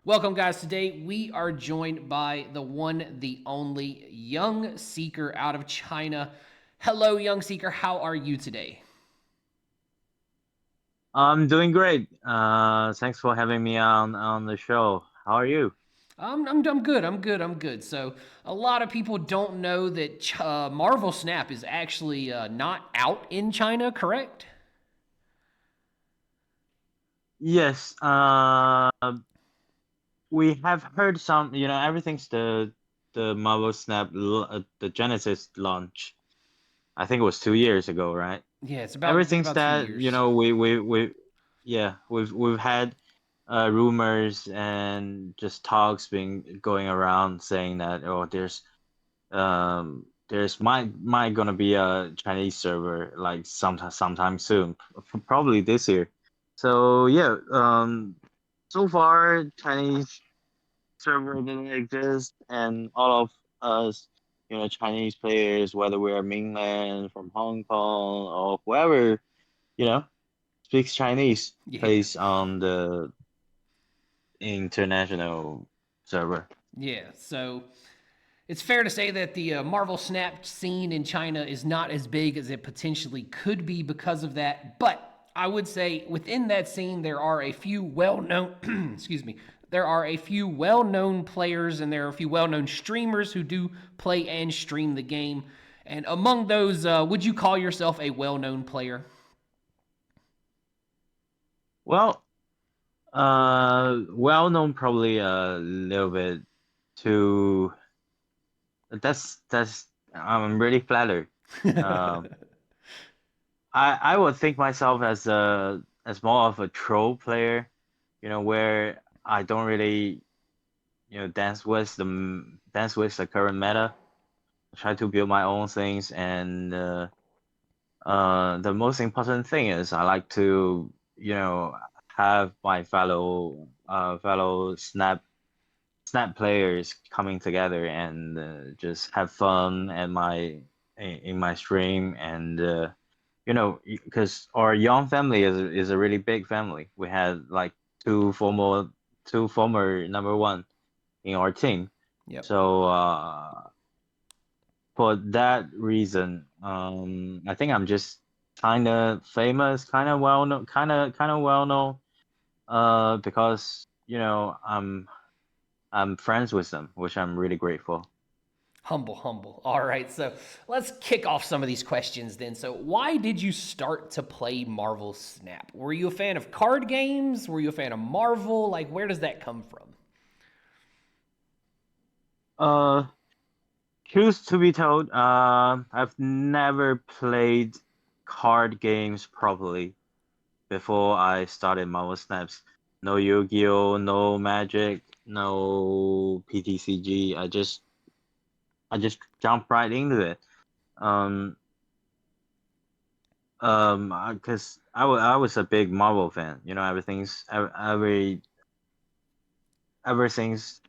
Welcome, guys. Today we are joined by the one, the only Young Seeker out of China. Hello, Young Seeker. How are you today? I'm doing great. Thanks for having me on the show. How are you? I'm good. I'm good. So, a lot of people don't know that Marvel Snap is actually not out in China, correct? Yes. We have heard some. Everything's the Marvel Snap, the Genesis launch. I think it was 2 years ago, right? Yeah, it's been Everything's about two that years. yeah, we've had rumors and just talks being going around saying that there's might gonna be a Chinese server like sometime soon, probably this year. So yeah, so far Chinese server didn't exist, and all of us, Chinese players, whether we're mainland from Hong Kong or whoever, you know, speaks Chinese, Yeah. plays on the international server. Yeah. So, it's fair to say that the Marvel Snap scene in China is not as big as it potentially could be because of that. But I would say within that scene, there are a few well known, excuse me, there are a few well known players and there are a few well known streamers who do play and stream the game. And among those, would you call yourself a well known player? Well, well known, probably a little bit too. That's I'm really flattered. Um, I would think myself as more of a troll player, where I don't really, dance with the current meta. I try to build my own things, and the most important thing is I like to, have my fellow Snap players coming together and just have fun in my stream and because our young family is a really big family. We had like two former two former number one in our team. Yep. So for that reason, I think I'm just kind of famous, kind of well known, kind of well known, because I'm friends with them, which I'm really grateful. Humble, humble. All right, so let's kick off some of these questions then. So, why did you start to play Marvel Snap? Were you a fan of card games? Were you a fan of Marvel? Like, where does that come from? Uh, Truth to be told, I've never played card games properly before I started Marvel Snaps. No Yu-Gi-Oh, no Magic, no PTCG. I just jumped right into it. Um, because I was a big Marvel fan. Ever since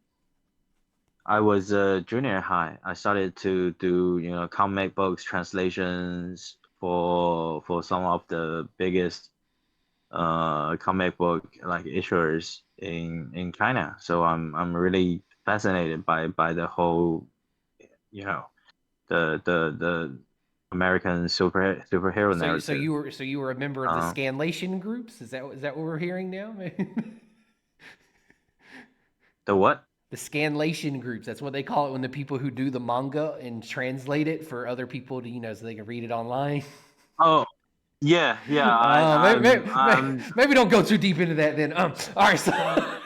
I was a junior high, I started to do, comic books translations for some of the biggest comic book like issuers in China. So I'm really fascinated by the whole, you know, the American superhero narrative. So you were a member of the Uh, Scanlation groups? Is that what we're hearing now? the what? The Scanlation groups. That's what they call it when the people who do the manga and translate it for other people to, so they can read it online. Oh, yeah, yeah. Maybe, I'm. maybe don't go too deep into that then. All right, so all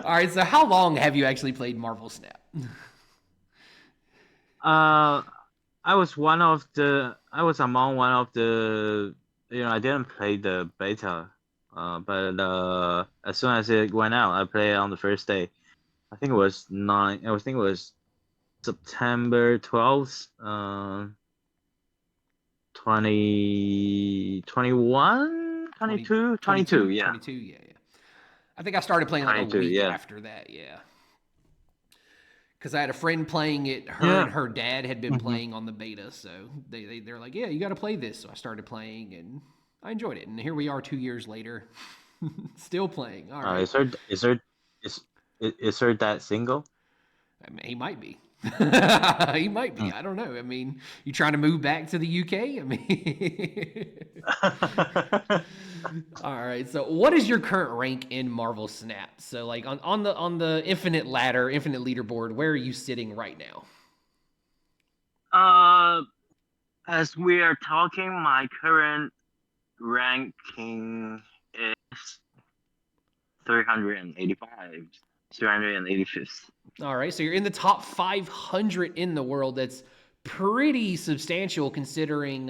right, so how long have you actually played Marvel Snap? Uh, I was among one of the, I didn't play the beta, but as soon as it went out, I played it on the first day. I think it was September 12th, 2021, 20, 22, 22, 22, yeah, 22. Yeah, yeah. I think I started playing like a 22, week yeah. after that. Yeah, because I had a friend playing it. Her and Yeah. her dad had been Hmm. playing on the beta, so they're like, "Yeah, you got to play this." So I started playing, and I enjoyed it. And here we are, 2 years later. Still playing. All right. Is her dad single? I mean, he might be. He might be. Hmm. I don't know. I mean, you trying to move back to the UK? I mean, all right. So, what is your current rank in Marvel Snap? So, like on the infinite ladder, infinite leaderboard, where are you sitting right now? uh, as we are talking, my current ranking is 385, 385th. All right. So you're in the top 500 in the world. That's pretty substantial considering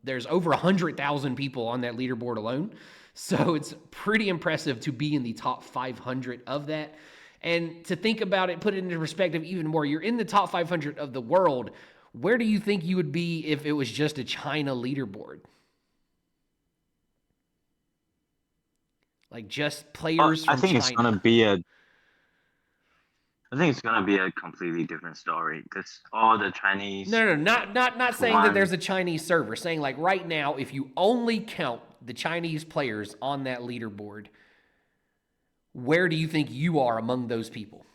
there's over 100,000 people on that leaderboard alone. So it's pretty impressive to be in the top 500 of that. And to think about it, put it into perspective even more, you're in the top 500 of the world. Where do you think you would be if it was just a China leaderboard? Like just Well, players I from think it's gonna China. be a I think it's gonna be a completely different story because all the Chinese No, not saying that one. there's a Chinese server. Saying like right now, if you only count the Chinese players on that leaderboard, where do you think you are among those people?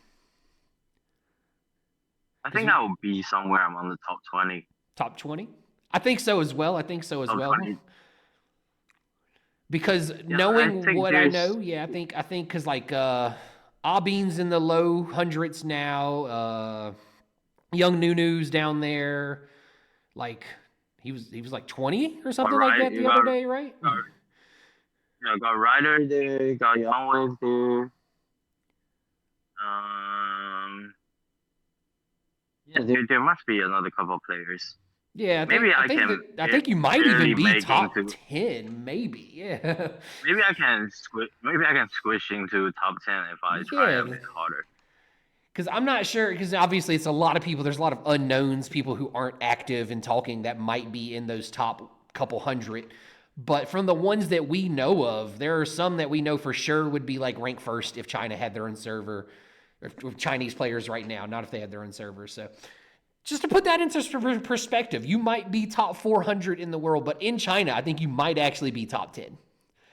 I Because think I will be somewhere among the top 20. top 20, I think so as well. I think so as Top well. 20. Because Yeah, I knowing think what I there's know, yeah, I think because like Abin's in the low hundreds now. Young Nunu's down there. Like he was like 20 or got something like right. that the other day, right? Got Ryder there. Got Young Wave there. Um, yeah, there must be another couple of players. Yeah, Maybe I I think that can I think you might barely even be make top into. 10, maybe. Yeah. Maybe I can squish. Maybe I can squish into top 10 if I try a Yeah, bit harder. cuz I'm not sure cuz obviously it's a lot of people, there's a lot of unknowns, people who aren't active and talking that might be in those top couple hundred. But from the ones that we know of, there are some that we know for sure would be like ranked first if China had their own server, or if Chinese players right now, not if they had their own server. So just to put that into perspective, you might be top 400 in the world, but in China, I think you might actually be top 10.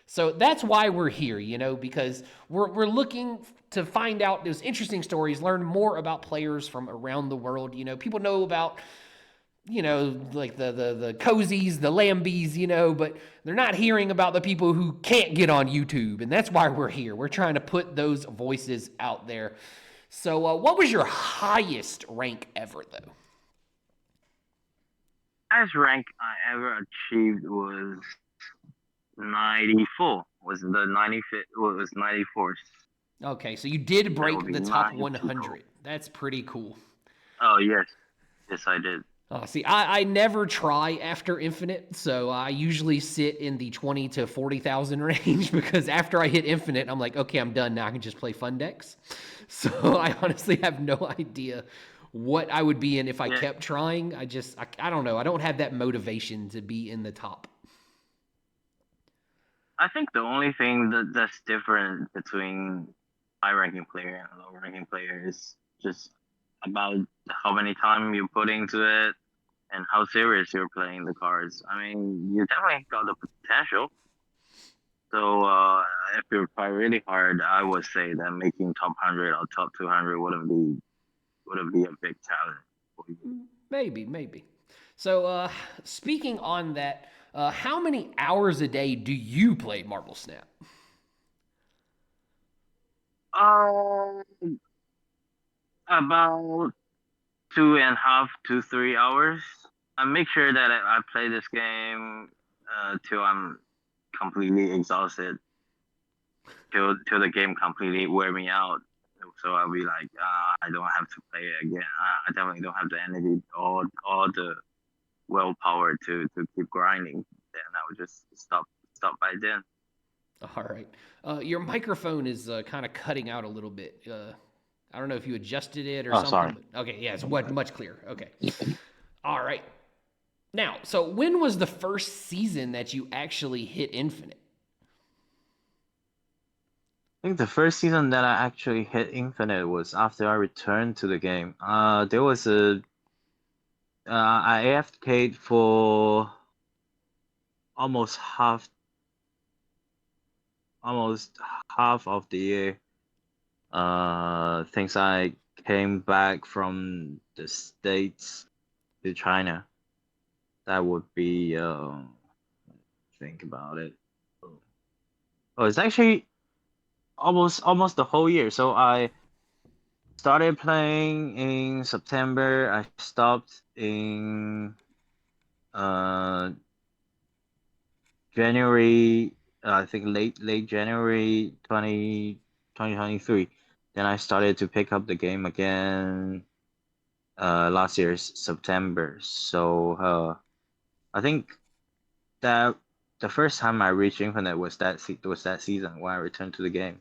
So that's why we're here, because we're looking to find out those interesting stories, learn more about players from around the world. People know about, like the cozies, the lambies, but they're not hearing about the people who can't get on YouTube. And that's why we're here. We're trying to put those voices out there. So, what was your highest rank ever, though? Highest rank I ever achieved was 94. Was the 95th? Well, it was 94th. Okay, so you did That would break be the top 94. 100. That's pretty cool. Oh yes, yes I did. See, I never try after Infinite, so I usually sit in the 20 to 40,000 range because after I hit Infinite, I'm like, okay, I'm done now. I can just play fun decks. So I honestly have no idea what I would be in if I Yeah, kept trying. I don't know. I don't have that motivation to be in the top. I think the only thing that's different between high ranking player and low ranking player is just about how many time you put into it and how serious you're playing the cards. I mean, you definitely got the potential. So if you try really hard, I would say that making top 100 or top 200 wouldn't be a big challenge for you. Maybe. So, speaking on that, how many hours a day do you play Marble Snap? Um, about 2.5 to 3 hours. I make sure that I play this game till I'm completely exhausted, till the game completely wear me out. So I'll be like, I don't have to play it again. I definitely don't have the energy or the willpower to keep grinding. Then I would just stop by then. All right. Your microphone is kind of cutting out a little bit. I don't know if you adjusted it or Oh, sorry. something. But okay, yeah, it's much clearer. Okay. All right. Now, so when was the first season that you actually hit Infinite? I think the first season that I actually hit Infinite was after I returned to the game. There was I AFK'd for almost half almost half of the year. Since I came back from the States to China, that would be think about it. Oh, it's actually almost the whole year. So I started playing in September. I stopped in uh January. I think late January 2023. Then I started to pick up the game again last year's September. So I think that the first time I reached Infinite was that season when I returned to the game.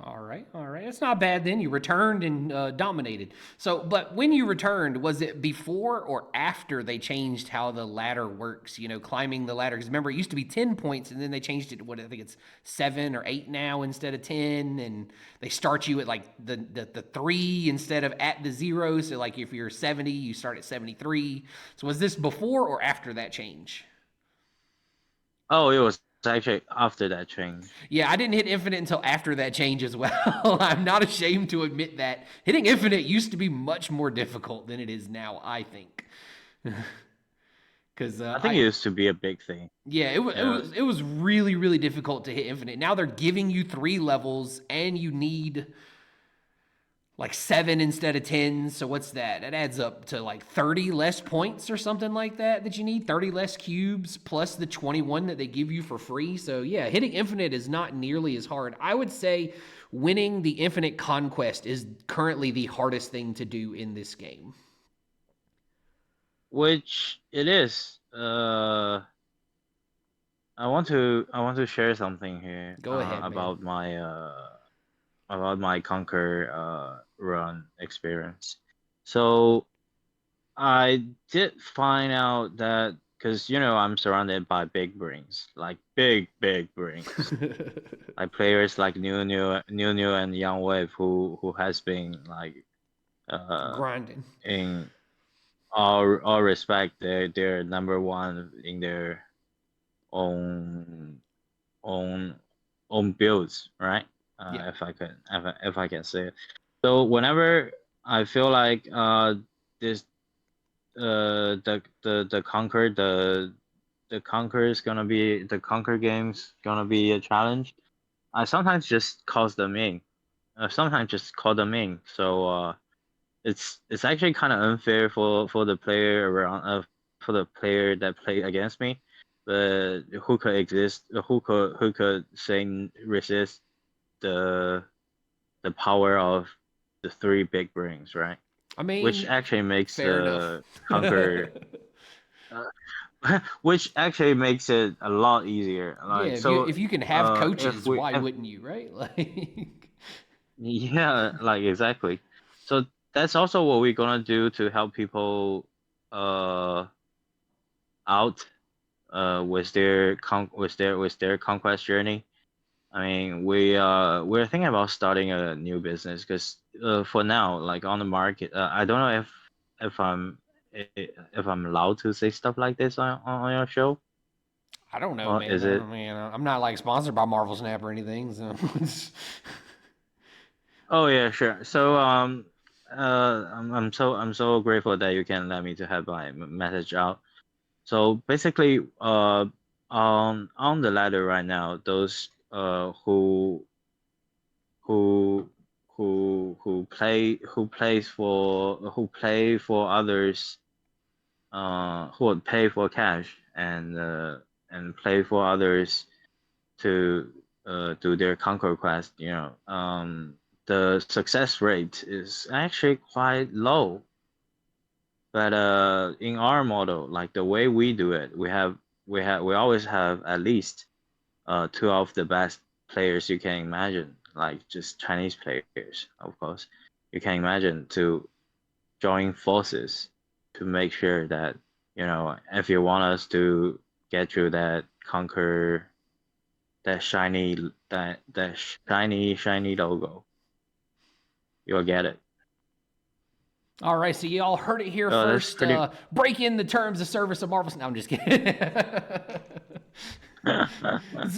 All right, all right. It's not bad then. You returned and dominated. So, but when you returned, was it before or after they changed how the ladder works? You know, climbing the ladder. Because remember, it used to be 10 points, and then they changed it to what I think it's 7 or 8 now instead of 10. And they start you at like the 3 instead of at the 0. So, like if you're 70, you start at 73. So, was this before or after that change? Oh, it was actually after that change. Yeah, I didn't hit infinite until after that change as well. I'm not ashamed to admit that. Hitting infinite used to be much more difficult than it is now, I think. Because I think it used to be a big thing. yeah, Yeah. it was really really difficult to hit infinite. Now they're giving you 3 levels, and you need like 7 instead of 10. So what's that? That adds up to like 30 less points or something like that you need. 30 less cubes plus the 21 that they give you for free. So yeah, hitting infinite is not nearly as hard. I would say winning the infinite conquest is currently the hardest thing to do in this game. Which it is. I want to share something here Go ahead, man. about my Conquer run experience. So I did find out that because I'm surrounded by big brains, like big brains, like players like New and Young Wave who has been like uh Grinding. in all respect they're number one in their own own own builds, right? Yeah. If I can say it. So whenever I feel like this the Conquer the Conquer is gonna be the Conquer game's gonna be a challenge, I sometimes just calls them in. Sometimes just call them in. So it's actually kind of unfair for the player around for the player that play against me, but who could say resist the the power of the three big brains, right? I Which mean, actually makes fair enough. the conquer, which actually makes it a lot easier. Yeah, Like so, if you can have if coaches, we why if wouldn't you, right? Like yeah, like exactly. So that's also what we're gonna do to help people uh out with their conquest journey. I mean, we're thinking about starting a new business because for now, like on the market, I don't know if I'm if I'm allowed to say stuff like this on your show, I don't know, or man. is it? I mean, I'm not like sponsored by Marvel Snap or anything. So Oh yeah, sure. So I'm so grateful that you can let me to have my message out. So basically, on the ladder right now, those who who play for others, who would pay for cash and play for others to do their conquer quest. The success rate is actually quite low. But in our model, like the way we do it, we always have at least two of the best players you can imagine, like just Chinese players, of course. You can imagine to join forces to make sure that, if you want us to get through that conquer that shiny logo, you'll get it. all right, so y'all heard it here So that's first. pretty. Break in the terms of service of Marvel. No, I'm just kidding.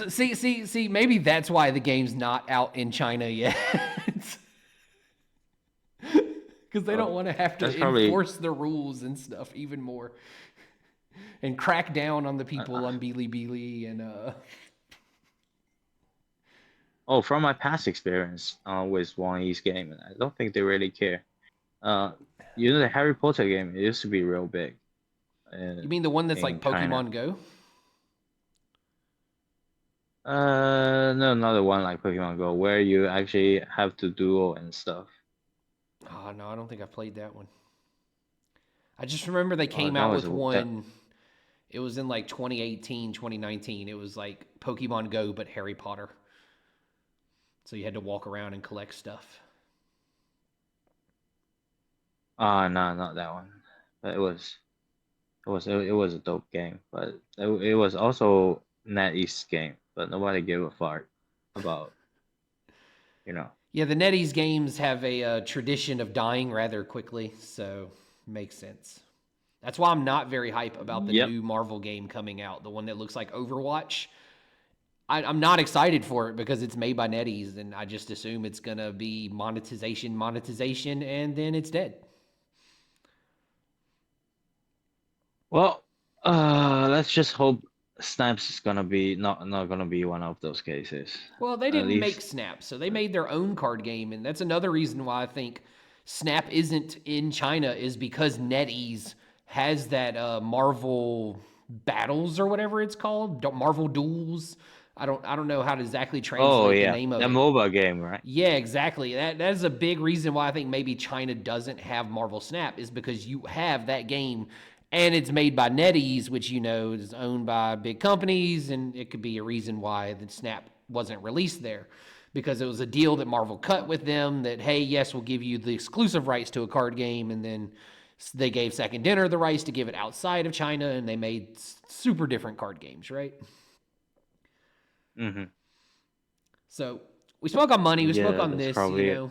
See. Maybe that's why the game's not out in China yet, because they don't want to have That's to probably. enforce the rules and stuff even more, and crack down on the people on Bilibili and Oh, from my past experience with Wang Yi's game, I don't think they really care. Uh, the Harry Potter game, it used to be real big You mean the one that's in like China. Pokemon Go? No, not the one like Pokemon Go, where you actually have to duel and stuff. Oh no, I don't think I played that one. I just remember they Oh, came that out was with that. one. It was in like 2018, 2019. It was like Pokemon Go, but Harry Potter. So you had to walk around and collect stuff. Ah, no, not that one. But it was a dope game, but it was also NetEase game, but nobody gave a fart about you know. Yeah, the NetEase games have a tradition of dying rather quickly, so makes sense. That's why I'm not very hype about the Yep. new Marvel game coming out, the one that looks like Overwatch. I'm not excited for it because it's made by NetEase, and I just assume it's gonna be monetization, and then it's dead. Well, let's just hope Snaps is gonna be not gonna be one of those cases. Well, they At didn't make least. Snap, so they made their own card game, and that's another reason why I think Snap isn't in China is because NetEase has that Marvel Battles or whatever it's called, Marvel Duels. I don't know how to exactly Oh translate the yeah, name of the it. MOBA game, right? Yeah, exactly. That is a big reason why I think maybe China doesn't have Marvel Snap is because you have that game and it's made by NetEase, which is owned by big companies, and it could be a reason why the Snap wasn't released there because it was a deal that Marvel cut with them that hey, yes, we'll give you the exclusive rights to a card game, and then they gave Second Dinner the rights to give it outside of China, and they made super different card games, right? Mm-hmm. So we spoke on money, we spoke Yeah, on that's this, probably it.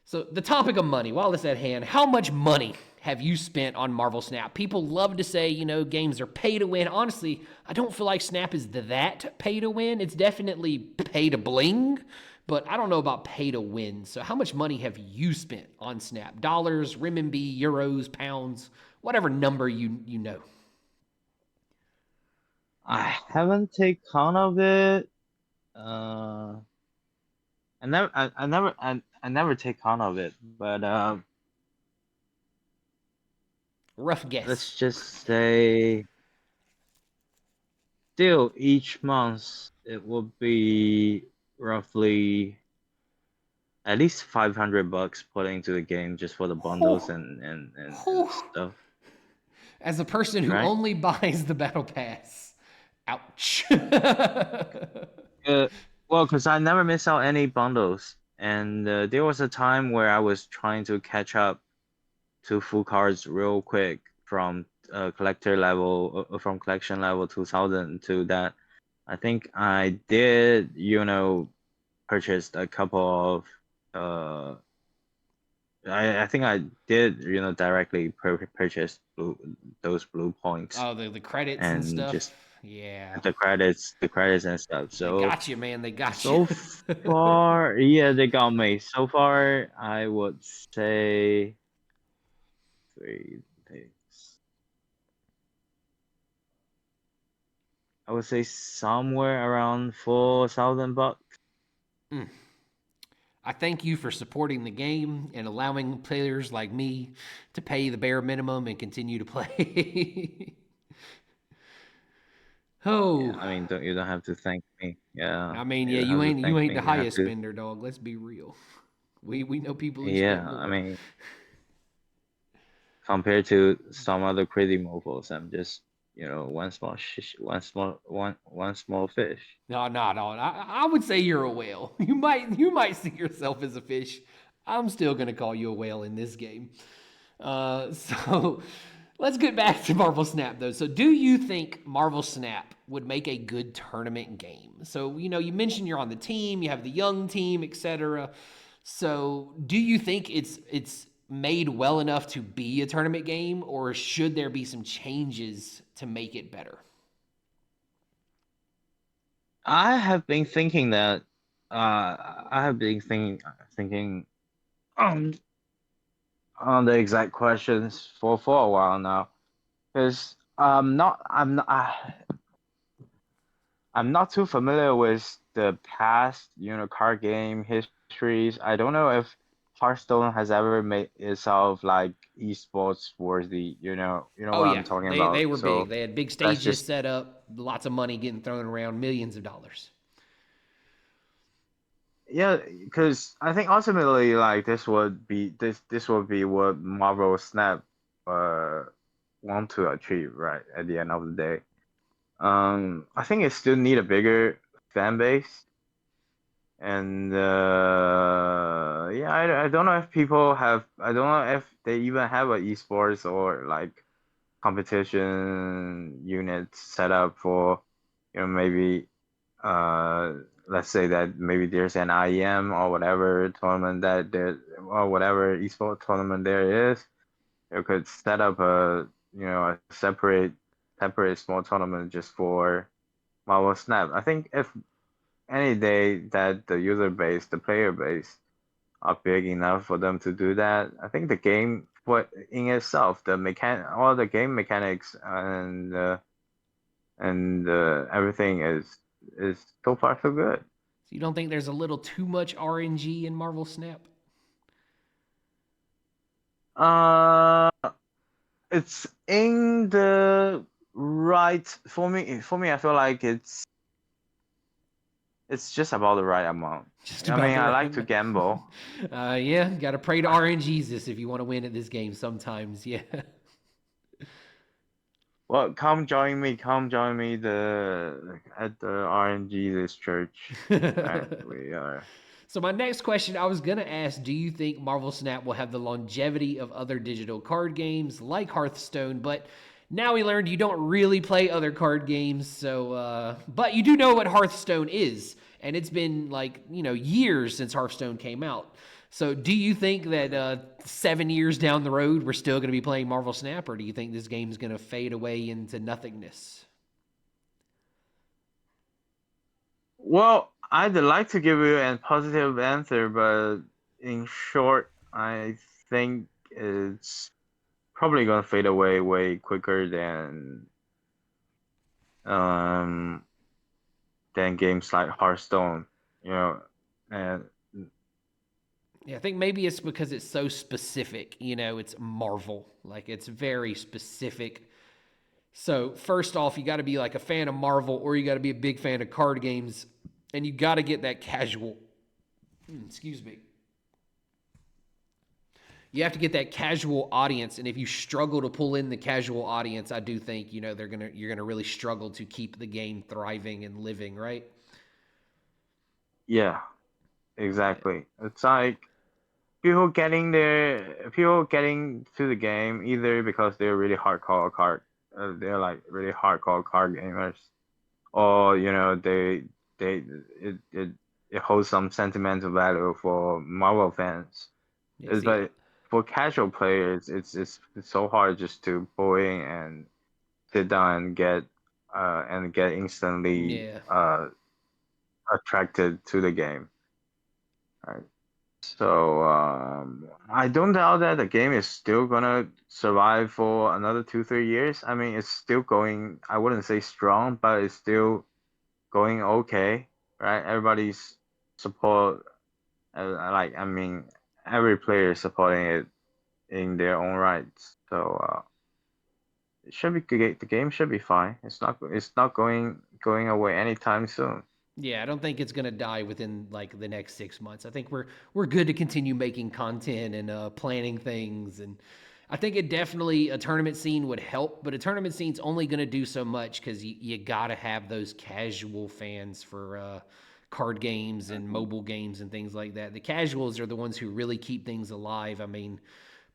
So the topic of money, while it's at hand, how much money have you spent on Marvel Snap? People love to say, games are pay to win. Honestly, I don't feel like Snap is that pay to win. It's definitely pay to bling, but I don't know about pay to win. So how much money have you spent on Snap? Dollars, renminbi, euros, pounds, whatever number you know. I haven't taken count of it. I never take count of it. But Rough let's guess. just say, still each month it will be roughly at least $500 put into the game just for the bundles Whew, and whew. stuff, As a person who right? only buys the battle pass, ouch. Uh, well, because I never miss out any bundles, and there was a time where I was trying to catch up to full cards real quick from from collection level 2000 to that. I think I did, purchased a couple of I think I did, directly purchase those blue points Oh, the credits and and stuff. just Yeah, the credits and stuff. they So got you, man. They got you. so far, yeah, they got me. So far, I would say three things. I would say somewhere around $4,000. Mm. I thank you for supporting the game and allowing players like me to pay the bare minimum and continue to play. Yeah, Oh, I mean, you don't have to thank me. Yeah, I mean, you yeah, don't you have to ain't you thank ain't the me. You have highest to. spender, dog. Let's be real. We know people who spent Yeah, I more. mean, compared to some other crazy mobiles, I'm just, one small one small fish. No. I would say you're a whale. You might see yourself as a fish. I'm still gonna call you a whale in this game. So let's get back to Marvel Snap though. So do you think Marvel Snap would make a good tournament game? So you mentioned you're on the team, you have the young team, etc. So do you think it's made well enough to be a tournament game, or should there be some changes to make it better? I have been thinking that I have been thinking on on the exact questions for a while now because I'm not too familiar with the past, card game histories. I don't know if Hearthstone has ever made itself like esports worthy, you know Oh what yeah, I'm talking they about. were big. So They had big that's stages just set up, lots of money getting thrown around, millions of dollars. yeah, because I think ultimately like this would be what Marvel Snap uh want to achieve, right, at the end of the day. I think it still need a bigger fan base. And yeah, I don't know if people have, I don't know if they even have a esports or like competition unit set up for, maybe uh let's say that maybe there's an IEM or whatever tournament that there or whatever esports tournament there is. You could set up a separate small tournament just for Marvel Snap. I think if any day that the user base, the player base are big enough for them to do that, I think the game for in itself, all the game mechanics and everything is so far so good. So you don't think there's a little too much RNG in Marvel Snap? Uh, it's in the right for me. For me, I feel like it's just about the right amount. Just I about mean, the I right like to amount. gamble. Yeah, got to pray to RNGesus if you want to win at this game sometimes. Yeah. Well, come join me at the RNG this church. Right, we are. So my next question, I was gonna ask, do you think Marvel Snap will have the longevity of other digital card games like Hearthstone? But now we learned you don't really play other card games, so but you do know what Hearthstone is, and it's been like years since Hearthstone came out. So do you think that 7 years down the road we're still going to be playing Marvel Snap, or do you think this game's going to fade away into nothingness? Well, I'd like to give you a positive answer, but in short, I think it's probably gonna fade away way quicker um than games like Hearthstone, you know, and Yeah, I think maybe it's because it's so specific. It's Marvel. Like it's very specific. So, first off, you got to be like a fan of Marvel or you got to be a big fan of card games and you got to get that casual. Excuse me. You have to get that casual audience and if you struggle to pull in the casual audience, I do think, you're going to really struggle to keep the game thriving and living, right? yeah, Yeah. exactly. It's like people getting to the game either because they're like really hardcore card gamers, or they it holds some sentimental value for Marvel fans. Yeah, It's see, like for casual players, it's so hard just to pull in and sit down and get instantly yeah. attracted to the game. Right. So I don't doubt that the game is still gonna survive for another 2, 3 years. I mean, it's still going. I wouldn't say strong, but it's still going okay, right? Everybody's support, I mean, every player is supporting it in their own rights. So it should be the game should be fine. It's not going away anytime soon. Yeah, I don't think it's gonna die within like the next 6 months. I think we're good to continue making content and planning things, and I think it definitely a tournament scene would help, but a tournament scene's only gonna do so much because you gotta have those casual fans for card games and Mhm. mobile games and things like that. The casuals are the ones who really keep things alive. I mean,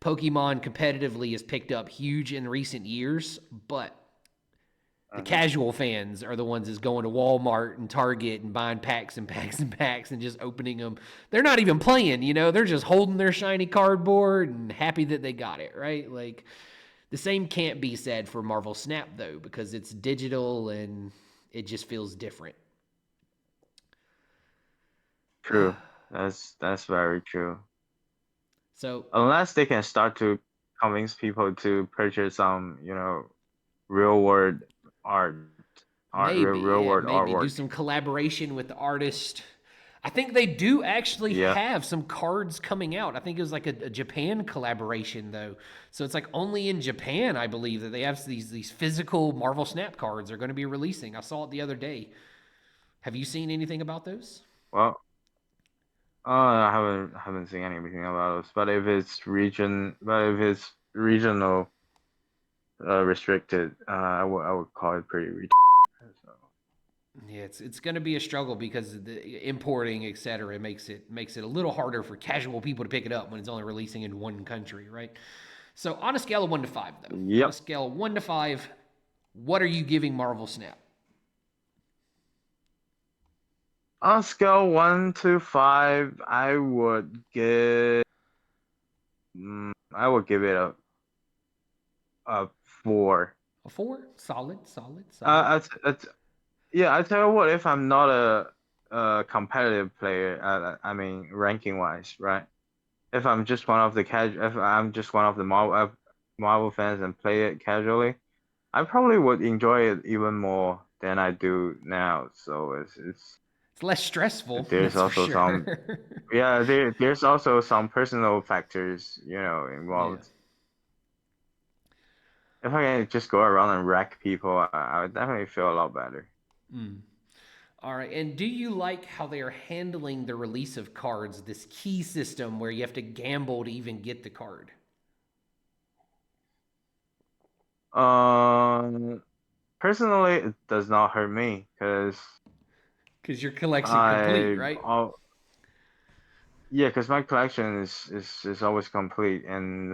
Pokemon competitively has picked up huge in recent years, but the Mhm. casual fans are the ones that's going to Walmart and Target and buying packs and packs and packs and just opening them. They're not even playing, they're just holding their shiny cardboard and happy that they got it, right? Like the same can't be said for Marvel Snap though because it's digital and it just feels different. True. That's very true. So Unless they can start to convince people to purchase some, real world art, maybe, real yeah, world maybe do artwork. some collaboration with the artist. I think they do actually Yeah. have some cards coming out. I think it was like a Japan collaboration though. So it's like only in Japan, I believe, that they have these physical Marvel Snap cards are going to be releasing. I saw it the other day. Have you seen anything about those? Well, I haven't seen anything about this. But if it's regional restricted, I would call it pretty so. Yeah, it's going to be a struggle because the importing, et cetera, makes it a little harder for casual people to pick it up when it's only releasing in one country, right? So on a scale of 1 to 5, though, on a Yep. scale of 1 to 5, what are you giving Marvel Snap? On a scale 1 to 5, I would give it a 4. A 4? Solid, solid, solid. Yeah, I tell you what, if I'm not a competitive player, I mean ranking wise, right? If I'm just one of the Marvel fans and play it casually, I probably would enjoy it even more than I do now. So It's less stressful, there's that's for also some sure. yeah there's also some personal factors Yeah. involved. If I can just go around and wreck people, I would definitely feel a lot better. Mm. All right. And do you like how they are handling the release of cards, this key system where you have to gamble to even get the card? Um, Personally, it does not hurt me because Because your collection complete, I, right? oh, yeah, because my collection is always complete, and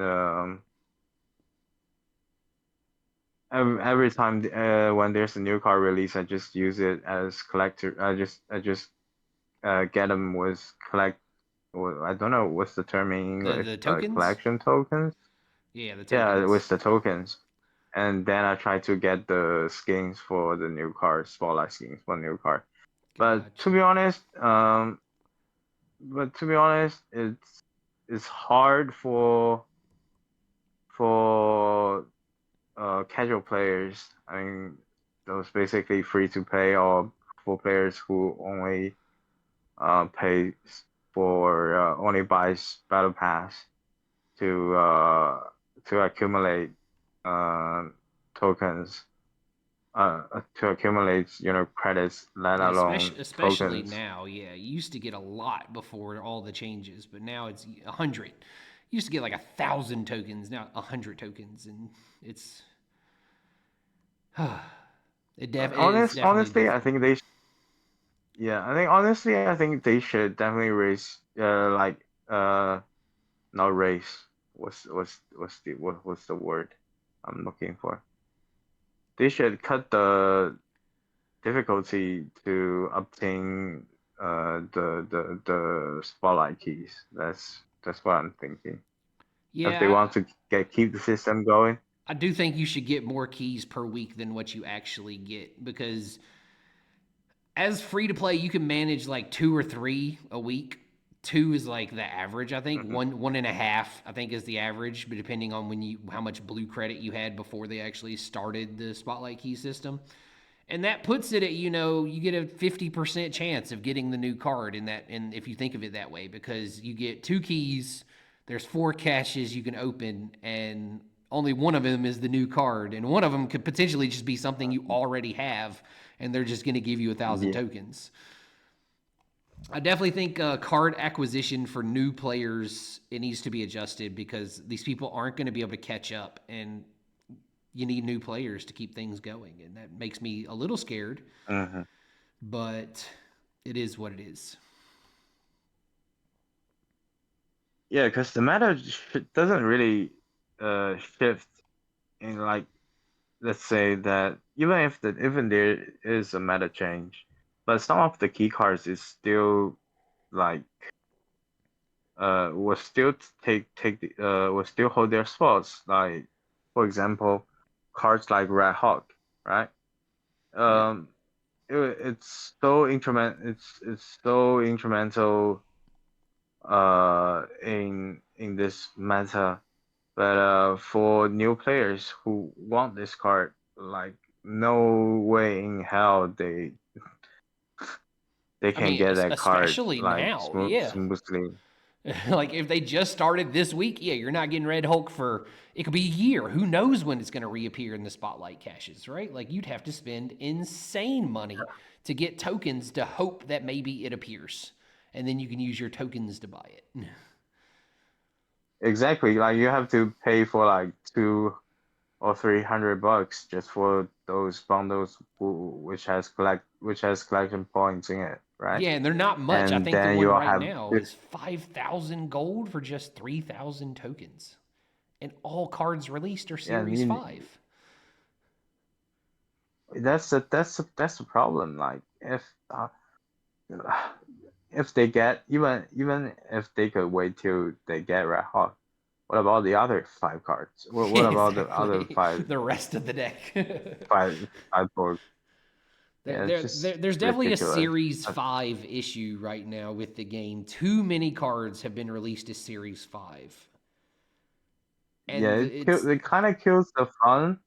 every time when there's a new card release, I just use it as collector. I just get them with collect. Well, I don't know what's the term in English, The but tokens? collection tokens. Yeah, the Yeah, tokens. with the tokens. And then I try to get the skins for the new card, spotlight skins for new card. But to Gotcha. be honest, it's hard for casual players. I mean, those basically free to play or for players who only pay for only buys battle pass to uh to accumulate uh tokens to accumulate credits, let Yeah, alone especially tokens. now. Yeah, you used to get a lot before all the changes, but now it's 100. You used to get like 1,000 tokens, now 100 tokens, and it's it is definitely Honestly, I different. think they yeah, I think they should definitely raise not raise. What's the word I'm looking for? They should cut the difficulty to obtain the spotlight keys. That's what I'm thinking. If they Yeah, want to keep the system going. I do think you should get more keys per week than what you actually get because as free to play, you can manage like 2 or 3 a week. Two is like the average, I think. Mhm. One and a half, I think, is the average, but depending on how much blue credit you had before they actually started the Spotlight Key system. And that puts it at, you get a 50% chance of getting the new card in that, and if you think of it that way, because you get 2 keys, there's 4 caches you can open, and only one of them is the new card, and one of them could potentially just be something you already have, and they're just going to give you 1,000 Yeah. tokens. I definitely think card acquisition for new players it needs to be adjusted because these people aren't going to be able to catch up, and you need new players to keep things going, and that makes me a little scared. Hmm. But it is what it is. Yeah, because the meta doesn't really shift in, like, let's say that even there is a meta change, but some of the key cards is still like will still will still hold their spots. Like, for example, cards like Red Hawk, right? Yeah. Um, it's so it's so incremental in this meta. But for new players who want this card, like no way in hell they I can mean, get that card especially like now, yeah. smoothly. Like if they just started this week, yeah, you're not getting Red Hulk for it could be a year. Who knows when it's going to reappear in the spotlight caches, right? Like you'd have to spend insane money to get tokens to hope that maybe it appears, and then you can use your tokens to buy it. Exactly, like you have to pay for like 200 or 300 bucks just for those bundles which has collection points in it, right? Yeah, and they're not much. I And think the then one you'll right have now is 5,000 gold for just 3,000 tokens, and all cards released are yeah, Series Five. that's the problem. Like if they get even if they could wait till they get Red Hawk, what about the other 5 cards? What about the other Exactly. The rest of the deck. five board? There, Yeah, it's there, just there's definitely a ridiculous. Series 5 issue right now with the game. Too many cards have been released as Series 5. Yeah, And it's, it kind of kills the fun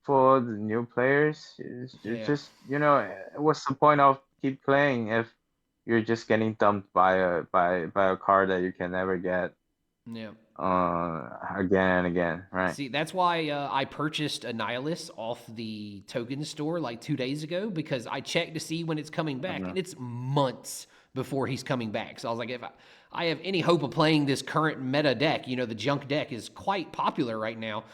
for the new players. It's yeah, just, what's the point of keep playing if you're just getting dumped by a card that you can never get yeah. again and again, right? See, that's why I purchased Annihilus off the token store like 2 days ago because I checked to see when it's coming back, Mhm. and it's months before he's coming back. So I was like, if I have any hope of playing this current meta deck, the junk deck is quite popular right now.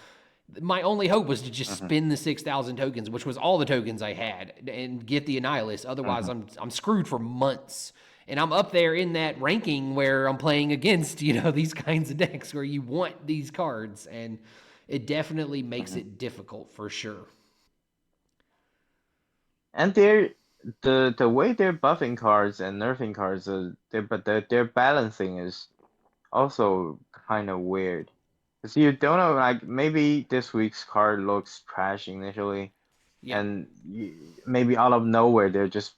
My only hope was to just Mhm. spend the 6,000 tokens, which was all the tokens I had, and get the Annihilus. Otherwise, Mhm. I'm screwed for months. And I'm up there in that ranking where I'm playing against, these kinds of decks where you want these cards. And it definitely makes Mhm. it difficult for sure. And the way they're buffing cards and nerfing cards, but their balancing is also kind of weird. Because you don't know, like maybe this week's card looks trash initially, Yeah. and maybe out of nowhere they're just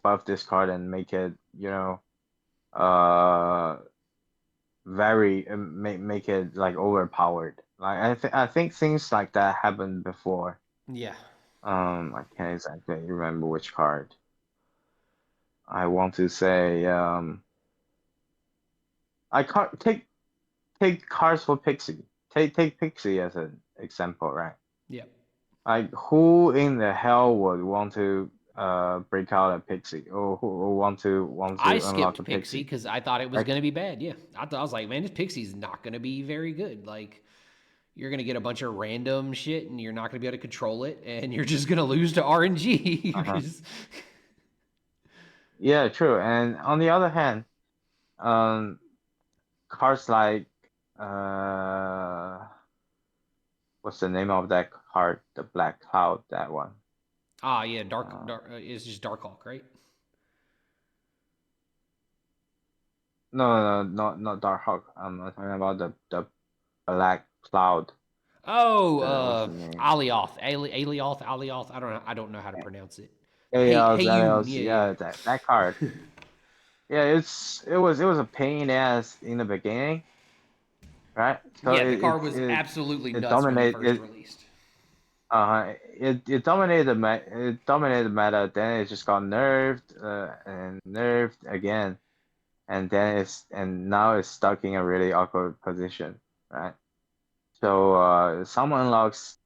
buff this card and make it, uh very make it like overpowered. Like I think things like that happened before. Yeah. I can't exactly remember which card. I want to say I can't take cards for Pixie. Take Pixie as an example, right? Yeah. Like who in the hell would want to break out a Pixie or who want I to unlock skipped a Pixie Pixie? because I thought it was Like going to be bad. Yeah. I was like, man, this Pixie's not going to be very good. Like, you're going to get a bunch of random shit and you're not going to be able to control it and you're just going to lose to RNG. uh-huh. Yeah, true. And on the other hand, um cards like uh what's the name of that card? The Black Cloud, that one. Ah, yeah, Uh, it's just Dark Hulk, right? not Dark Hawk. I'm talking about the Black Cloud. Oh, What's the name? Alioth. I don't know how to pronounce it. Chaos, Heyoon, Alios, yeah, yeah, that card. yeah. Yeah, it was a pain in the ass in the beginning, right? So Yeah, the card was absolutely it nuts when it dominate first it released. it dominated it dominated the meta. Then it just got nerfed and nerfed again, and now it's stuck in a really awkward position, right? So some unlocks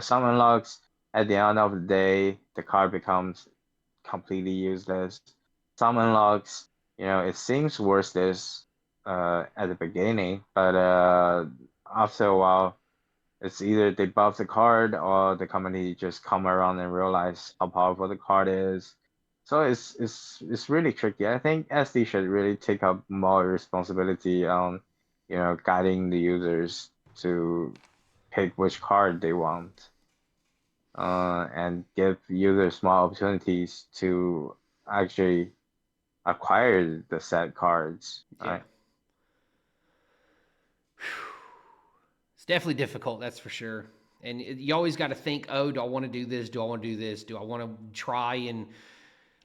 some unlocks at the end of the day the card becomes completely useless. Some unlocks, it seems worthless at the beginning, but after a while, it's either they buff the card or the company just come around and realize how powerful the card is. So it's really tricky. I think SD should really take up more responsibility on, guiding the users to pick which card they want, and give users more opportunities to actually acquire the set cards, Yeah. right? It's definitely difficult, that's for sure. And you always got to think, oh, do I want to do this? Do I want to do this? Do I want to try and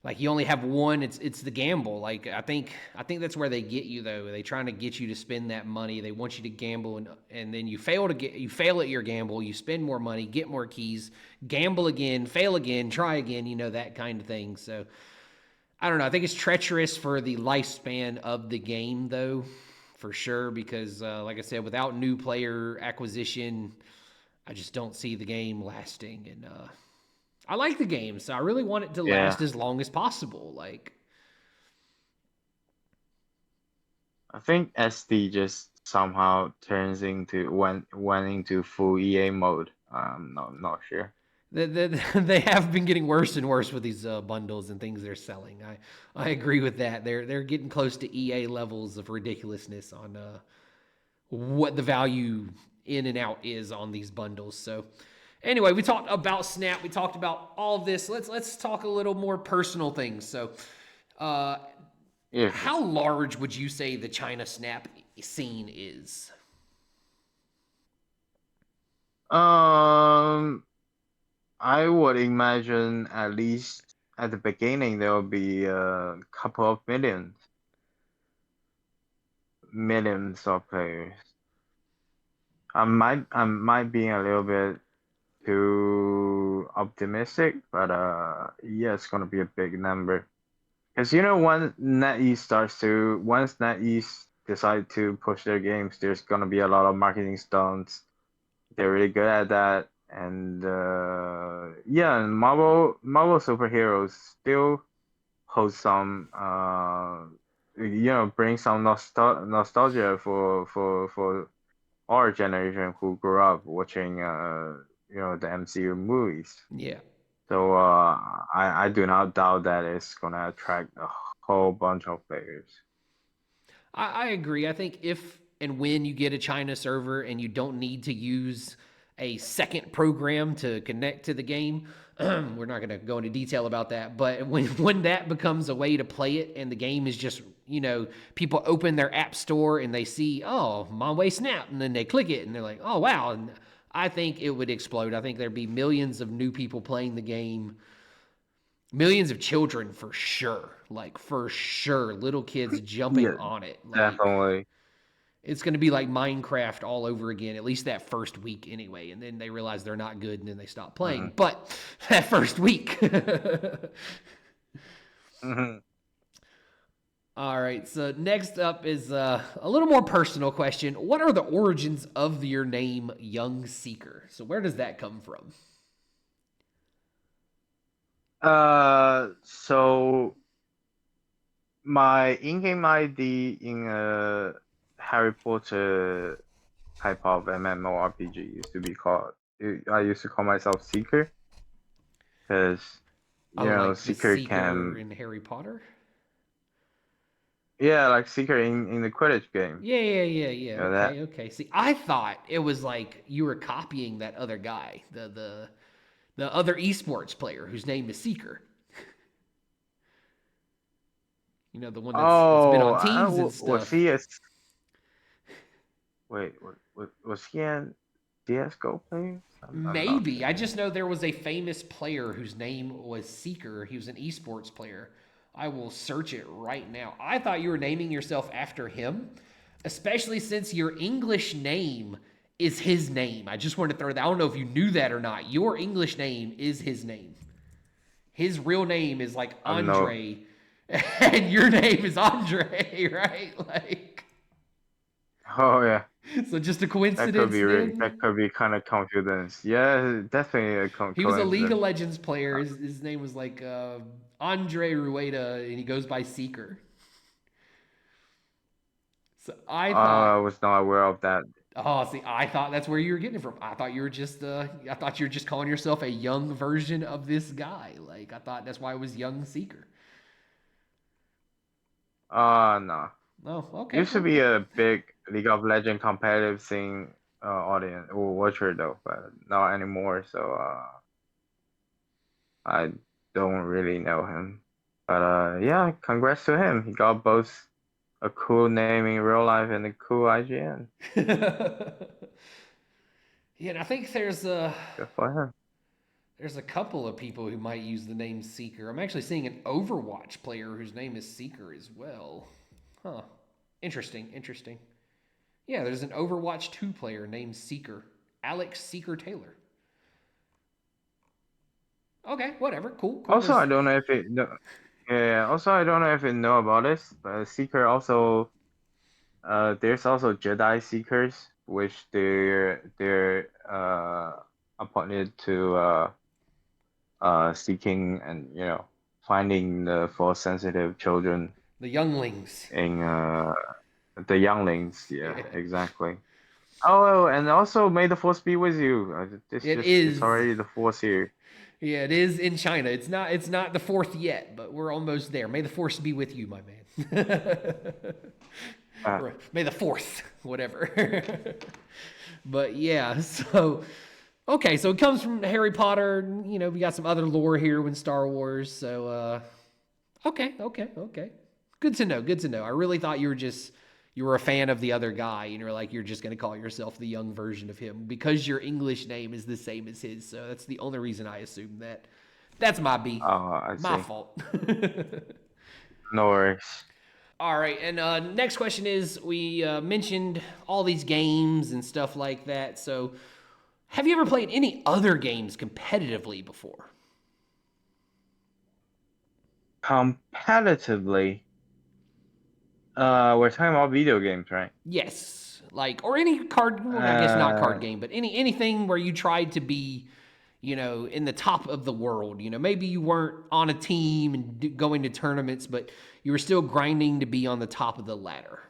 like you only have one? It's the gamble. Like I think that's where they get you though. They trying to get you to spend that money. They want you to gamble and then you fail at your gamble. You spend more money, get more keys, gamble again, fail again, try again. That kind of thing. So I don't know. I think it's treacherous for the lifespan of the game though, for sure. Because like I said, without new player acquisition, I just don't see the game lasting. And I like the game, so I really want it to Yeah, last as long as possible. Like, I think SD just somehow went into full EA mode. I'm not sure. they have been getting worse and worse with these bundles and things they're selling. I agree with that. They're getting close to EA levels of ridiculousness on what the value in and out is on these bundles. So anyway, we talked about Snap. We talked about all of this. Let's talk a little more personal things. So, uh, Yeah. how large would you say the China Snap scene is? Um, I would imagine at least at the beginning there will be a couple of millions of players. I might be a little bit too optimistic, but yeah, it's gonna be a big number. Because once NetEase decide to push their games, there's gonna be a lot of marketing stunts. They're really good at that, and yeah, and Marvel superheroes still hold some bring some nostalgia for our generation who grew up watching the MCU movies. Yeah. So I do not doubt that it's gonna attract a whole bunch of players. I agree. I think if and when you get a China server and you don't need to use a second program to connect to the game, we're not going to go into detail about that. But when that becomes a way to play it and the game is just, people open their app store and they see, oh, My Way Snap, and then they click it and they're like, oh, wow. And I think it would explode. I think there'd be millions of new people playing the game, millions of children for sure. Like, for sure. Little kids jumping Yeah, on it. Like, definitely. it's going to be like Minecraft all over again, at least that first week anyway. And then they realize they're not good and then they stop Hmm. playing. But that first week. Hmm. All right. So next up is a little more personal question. What are the origins of your name, Young Seeker? So where does that come from? So my in-game ID in a Harry Potter type of MMORPG used to be called. I used to call myself Seeker because Oh, like the Seeker Seeker can, in Harry Potter? yeah, like Seeker in the Quidditch game. Yeah, yeah, yeah, yeah. You know that? Okay, okay. See, I thought it was like you were copying that other guy, the other esports player whose name is Seeker. The one that's been Oh, on teams and was stuff. he a wait? Was he an CS:GO player? I'm not Maybe. I sure. just know there was a famous player whose name was Seeker. He was an esports player. I will search it right now. I thought you were naming yourself after him, especially since your English name is his name. I just wanted to throw that. I don't know if you knew that or not. Your English name is his name. His real name is like I'm no. Andre, and your name is Andre, right? Like, Oh yeah. so just a coincidence That then? could be kind of confidence. Yeah, definitely a He was a League of coincidence. Legends player. His name was like Andre Rueda, and he goes by Seeker. So I thought, I was not aware of that. oh, see, I thought that's where you were getting it from. I thought you were just calling yourself a young version of this guy. Like I thought that's why it was Young Seeker. No. Oh, okay, Used to be okay. a big League of Legend competitive scene audience or watcher though, but not anymore. So I don't really know him. But yeah, congrats to him. He got both a cool name in real life and a cool IGN. Yeah, and I think Good for him. there's a couple of people who might use the name Seeker. I'm actually seeing an Overwatch player whose name is Seeker as well. Huh. Interesting, interesting. Yeah, there's an Overwatch 2 player named Seeker. Alex Seeker Taylor. Okay, whatever. Cool, cool. Also, There's I don't know if it no, yeah. Also, I don't know if you know about this, but Seeker also there's also Jedi Seekers, which they're appointed to seeking and finding the force sensitive children the younglings. in the younglings. Yeah, Yeah. exactly. Oh, and also may the force be with you. It It's is. already the force here. Yeah, it is in China. It's not the fourth yet, but we're almost there. May the force be with you, my man. Uh, Or may the fourth, whatever. But yeah, so okay, so it comes from Harry Potter. You know, we got some other lore here with Star Wars. So okay, okay, okay. Good to know. Good to know. I really thought you were a fan of the other guy, and you're like you're just gonna call yourself the young version of him because your English name is the same as his. So that's the only reason I assumed that. That's my B. I My see. fault. No worries. All right, and next question is we mentioned all these games and stuff like that. So, have you ever played any other games competitively before? Competitively, we're talking about video games, right? Yes, like or any card. Well, I guess not card Uh, game, but anything where you tried to be, in the top of the world. Maybe you weren't on a team and going to tournaments, but you were still grinding to be on the top of the ladder.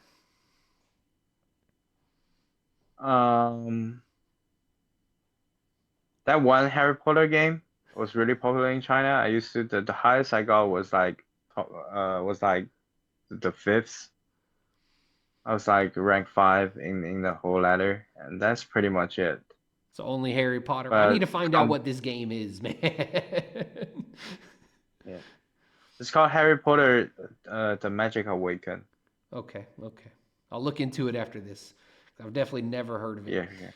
um, that one Harry Potter game was really popular in China. I used to the highest I got was like was like the fifth. I was like rank five in the whole ladder, and that's pretty much it. So only Harry Potter. I need But to find out what this game is, man. yeah, it's called Harry Potter, the Magic Awaken. Okay, okay. I'll look into it after this. I've definitely never heard of it. Yeah, yeah.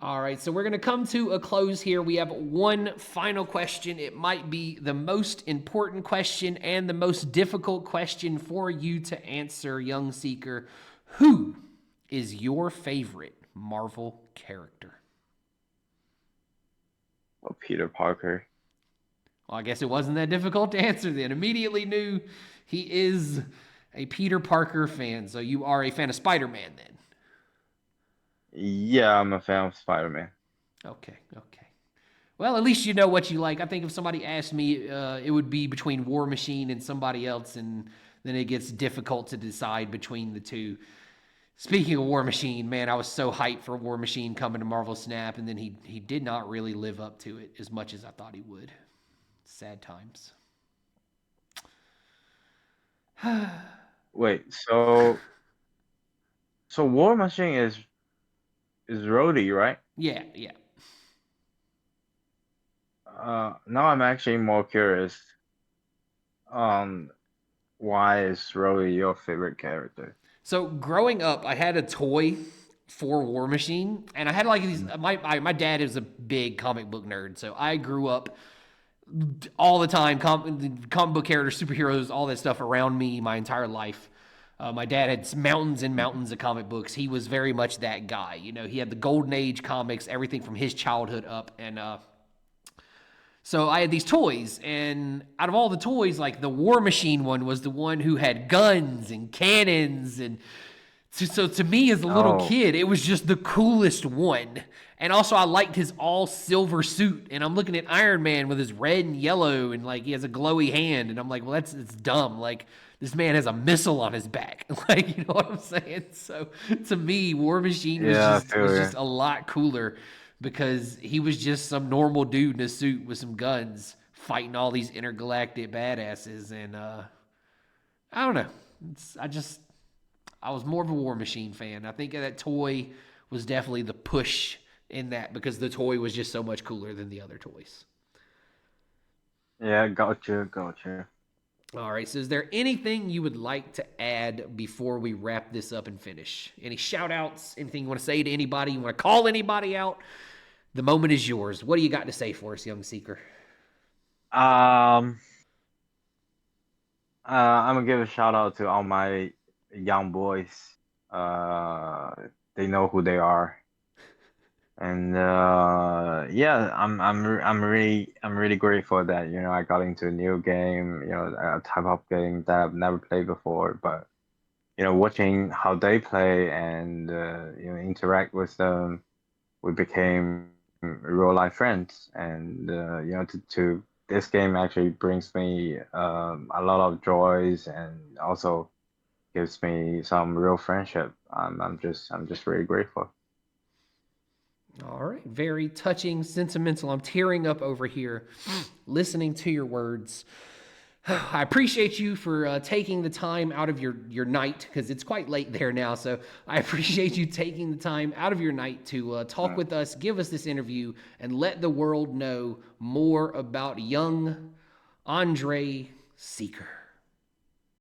All right, so we're going to come to a close here. We have one final question. It might be the most important question and the most difficult question for you to answer, young seeker. Who is your favorite Marvel character? Oh, Peter Parker. Well, I guess it wasn't that difficult to answer then. Immediately knew he is a Peter Parker fan. So you are a fan of Spider Man then? Yeah, I'm a fan of Spider-Man. Okay, okay. Well, at least you know what you like. I think if somebody asked me, it would be between War Machine and somebody else, and then it gets difficult to decide between the two. Speaking of War Machine, man, I was so hyped for War Machine coming to Marvel Snap, and then he did not really live up to it as much as I thought he would. Sad times. Wait, so War Machine is Rhodey, right? Yeah, yeah. Now I'm actually more curious. Um, why is Rhodey your favorite character? So growing up, I had a toy for War Machine, and I had like these. My dad is a big comic book nerd, so I grew up all the time comic book characters, superheroes, all that stuff around me my entire life. My dad had mountains and mountains of comic books. He was very much that guy. He had the golden age comics, everything from his childhood up, and so I had these toys, and out of all the toys, like the War Machine one was the one who had guns and cannons, and so to me as a little Oh, kid, it was just the coolest one. And also, I liked his all silver suit, and I'm looking at Iron Man with his red and yellow, and like he has a glowy hand, and I'm like, well, it's dumb. Like this man has a missile on his back, like you know what I'm saying. So to me, War Machine was yeah, I just feel you. a lot cooler because he was just some normal dude in a suit with some guns fighting all these intergalactic badasses, and I don't know. I was more of a War Machine fan. I think that toy was definitely the push in that because the toy was just so much cooler than the other toys. Yeah, gotcha. All right, so is there anything you would like to add before we wrap this up and finish? Any shout outs? Anything you want to say to anybody? You want to call anybody out? The moment is yours. What do you got to say for us, young seeker? Um, I'm gonna give a shout out to all my young boys. Uh, they know who they are, and yeah, I'm really grateful that I got into a new game, a type of game that I've never played before, but watching how they play and interact with them, we became real life friends, and to this game actually brings me a lot of joys and also gives me some real friendship. I'm just really grateful. All right. Very touching, sentimental. I'm tearing up over here listening to your words. I appreciate you for taking the time out of your night because it's quite late there now. So I appreciate you taking the time out of your night to talk with us, give us this interview, and let the world know more about young Andre Seeker.